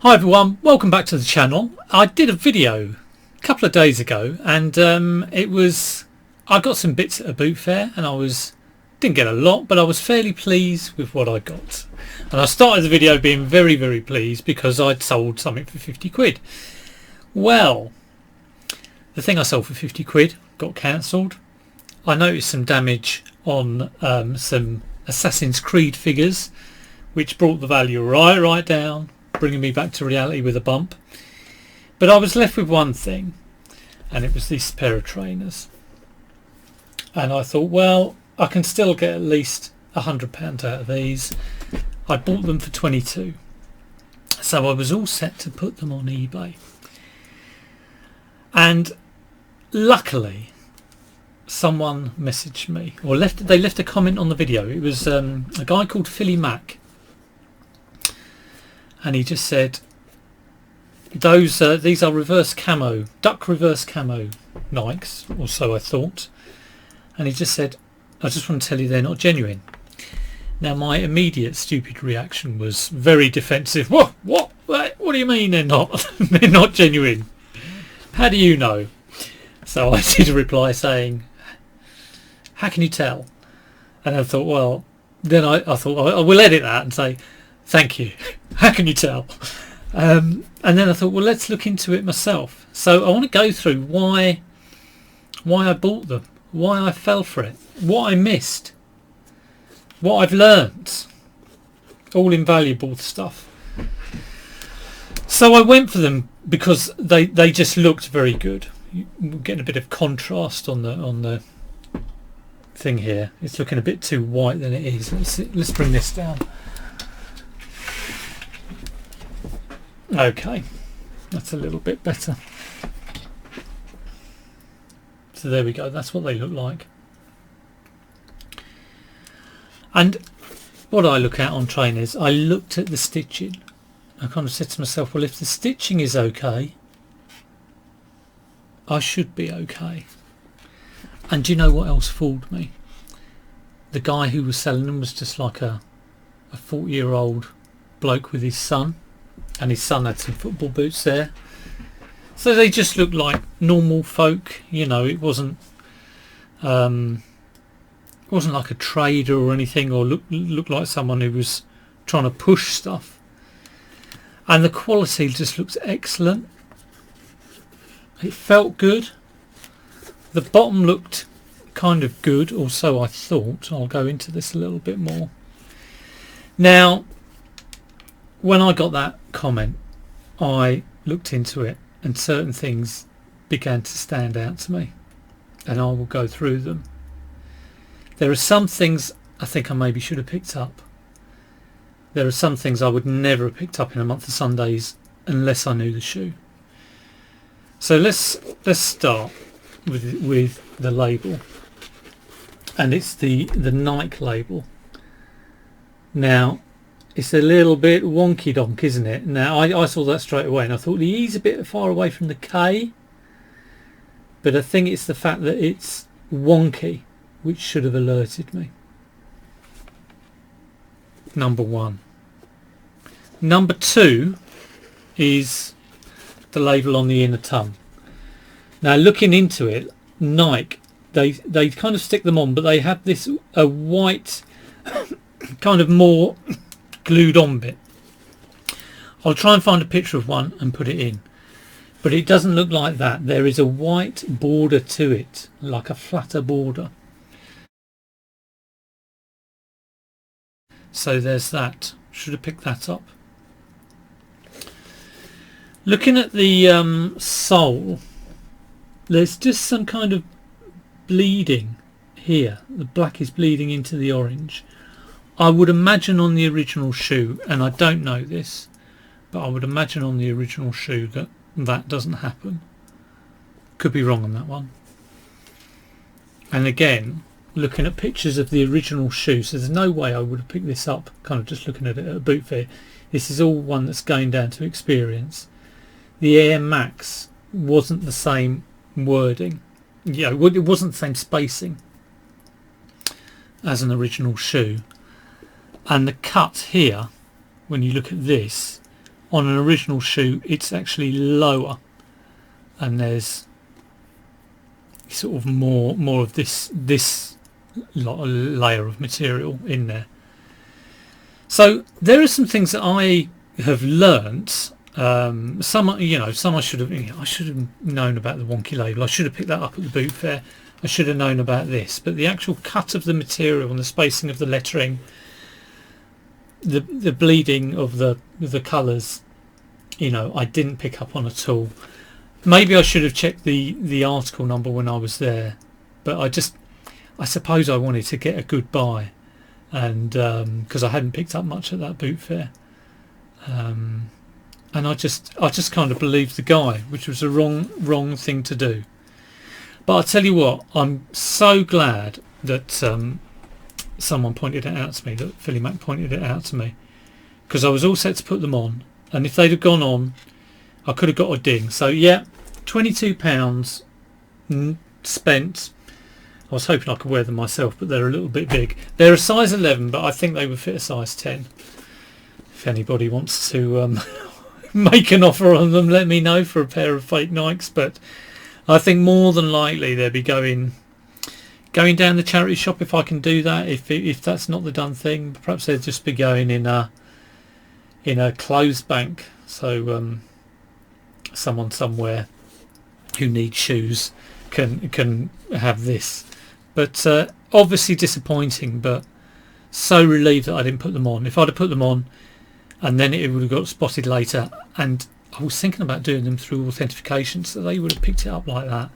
Hi everyone, welcome back to the channel. I did a video a couple of days ago and I got some bits at a boot fair and didn't get a lot, but I was fairly pleased with what I got. And I started the video being very pleased because I'd sold something for 50 quid. Well, the thing I sold for 50 quid got cancelled. I noticed some damage on some Assassin's Creed figures, which brought the value right down, bringing me back to reality with a bump. But I was left with one thing, and it was this pair of trainers. And I thought, well, I can still get at least £100 out of these. I bought them for 22, so I was all set to put them on eBay. And luckily, someone messaged me, or they left a comment on the video. It was a guy called Philly Mac. And he just said, these are reverse camo, duck reverse camo Nikes, or so I thought. And he just said, I just want to tell you they're not genuine. Now my immediate stupid reaction was very defensive. What do you mean they're not? They're not genuine? How do you know? So I did a reply saying, how can you tell? And I thought, well, then I thought I will edit that and say, thank you. How can you tell? And then I thought, well, let's look into it myself. So I want to go through why I bought them, why I fell for it, what I missed, what I've learnt, all invaluable stuff. So I went for them because they just looked very good. We're getting a bit of contrast on the thing here. It's looking a bit too white than it is. Let's bring this down. Okay, that's a little bit better. So there we go, that's what they look like. And what I look at on trainers, I looked at the stitching. I kind of said to myself, well, if the stitching is okay, I should be okay. And do you know what else fooled me? The guy who was selling them was just like a 40-year-old bloke with his son. And his son had some football boots there, so they just looked like normal folk. You know, it wasn't like a trader or anything, or looked like someone who was trying to push stuff. And the quality just looks excellent. It felt good. The bottom looked kind of good, or so I thought. I'll go into this a little bit more now. When I got that comment, I looked into it and certain things began to stand out to me, and I will go through them. There are some things I think I maybe should have picked up. There are some things I would never have picked up in a month of Sundays unless I knew the shoe. So let's start with the label, and it's the Nike label. Now, it's a little bit wonky donk, isn't it? Now I saw that straight away and I thought the E's a bit far away from the K, but I think it's the fact that it's wonky which should have alerted me. Number one. Number two is the label on the inner tongue. Now looking into it, Nike, they kind of stick them on, but they have this a white kind of more glued on bit. I'll try and find a picture of one and put it in, but it doesn't look like that. There is a white border to it, like a flatter border. So there's that. Should have picked that up. Looking at the sole, there's just some kind of bleeding here. The black is bleeding into the orange. I would imagine on the original shoe, and I don't know this, but I would imagine on the original shoe that doesn't happen. Could be wrong on that one. And again, looking at pictures of the original shoe, so there's no way I would have picked this up kind of just looking at it at a boot fair. This is all one that's going down to experience. The Air Max wasn't the same wording. Yeah, it wasn't the same spacing as an original shoe. And the cut here, when you look at this, on an original shoe it's actually lower, and there's sort of more of this layer of material in there. So there are some things that I have learnt. Some I should have known about the wonky label. I should have picked that up at the boot fair. I should have known about this, but the actual cut of the material and the spacing of the lettering, the bleeding of the colours, I didn't pick up on at all. Maybe I should have checked the article number when I was there, but I suppose I wanted to get a good buy, and because I hadn't picked up much at that boot fair, and I just kind of believed the guy, which was a wrong thing to do. But I tell you what, I'm so glad that someone pointed it out to me, that Philly Mac pointed it out to me, because I was all set to put them on, and if they'd have gone on, I could have got a ding. So yeah, £22 spent. I was hoping I could wear them myself, but they're a little bit big. They're a size 11, but I think they would fit a size 10. If anybody wants to make an offer on them, let me know for a pair of fake Nikes. But I think more than likely they'll be going down the charity shop if I can do that. If that's not the done thing, perhaps they'll just be going in a clothes bank. So someone somewhere who needs shoes can have this. But obviously disappointing, but so relieved that I didn't put them on. If I'd have put them on and then it would have got spotted later, and I was thinking about doing them through authentication so they would have picked it up like that,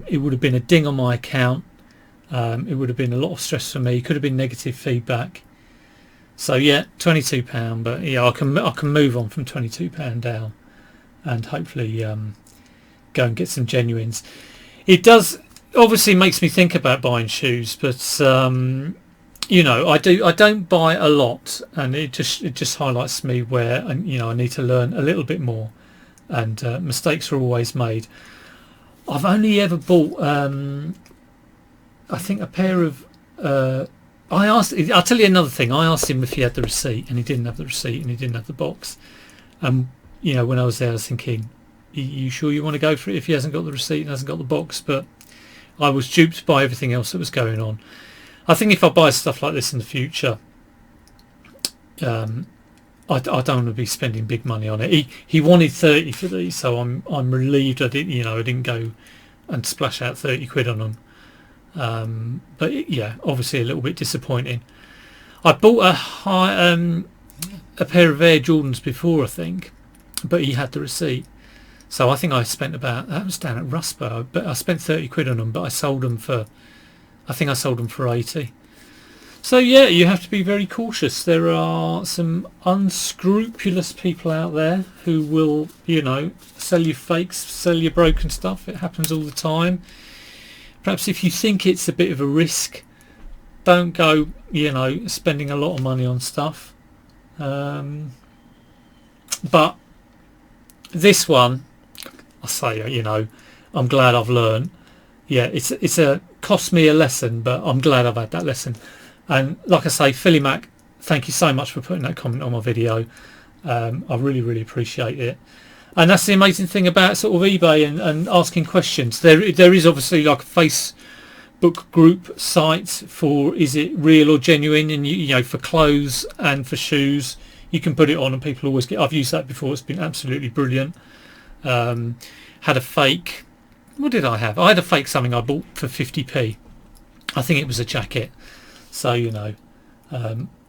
it would have been a ding on my account. It would have been a lot of stress for me. Could have been negative feedback. So yeah, £22, but yeah, I can move on from £22 down, and hopefully go and get some genuines. It does obviously makes me think about buying shoes, but I don't buy a lot, and it just highlights me where I need to learn a little bit more, and mistakes are always made. I've only ever bought I think a pair of I'll tell you another thing. I asked him if he had the receipt, and he didn't have the receipt, and he didn't have the box. When I was there, I was thinking, you sure you want to go for it if he hasn't got the receipt and hasn't got the box? But I was duped by everything else that was going on. I think if I buy stuff like this in the future, I don't want to be spending big money on it. He wanted 30 for these, so I'm relieved I didn't go and splash out 30 quid on them. But yeah, obviously a little bit disappointing. I bought a pair of Air Jordans before, I think, but he had the receipt. So I think I spent that was down at Rusper, but I spent 30 quid on them, but I sold them for 80. So yeah, you have to be very cautious. There are some unscrupulous people out there who will, sell you fakes, sell you broken stuff. It happens all the time. Perhaps if you think it's a bit of a risk, don't go, spending a lot of money on stuff. But this one, I say, I'm glad I've learned. Yeah, it's cost me a lesson, but I'm glad I've had that lesson. And like I say, Philly Mac, thank you so much for putting that comment on my video. I really, really appreciate it. And that's the amazing thing about sort of eBay and asking questions. There is obviously like a Facebook group site for is it real or genuine, and for clothes and for shoes you can put it on, and people always get. I've used that before. It's been absolutely brilliant. Had a fake. What did I have? I had a fake something I bought for 50p. I think it was a jacket. So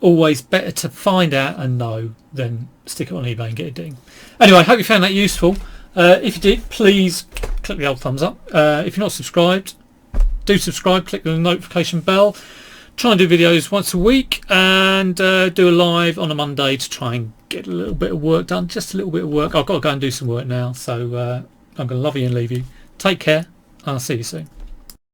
always better to find out and know than stick it on eBay and get a ding. Anyway, I hope you found that useful. If you did, please click the old thumbs up. If you're not subscribed, do subscribe. Click the notification bell. Try and do videos once a week, and do a live on a Monday to try and get a little bit of work done. Just a little bit of work. I've got to go and do some work now, so I'm going to love you and leave you. Take care, and I'll see you soon.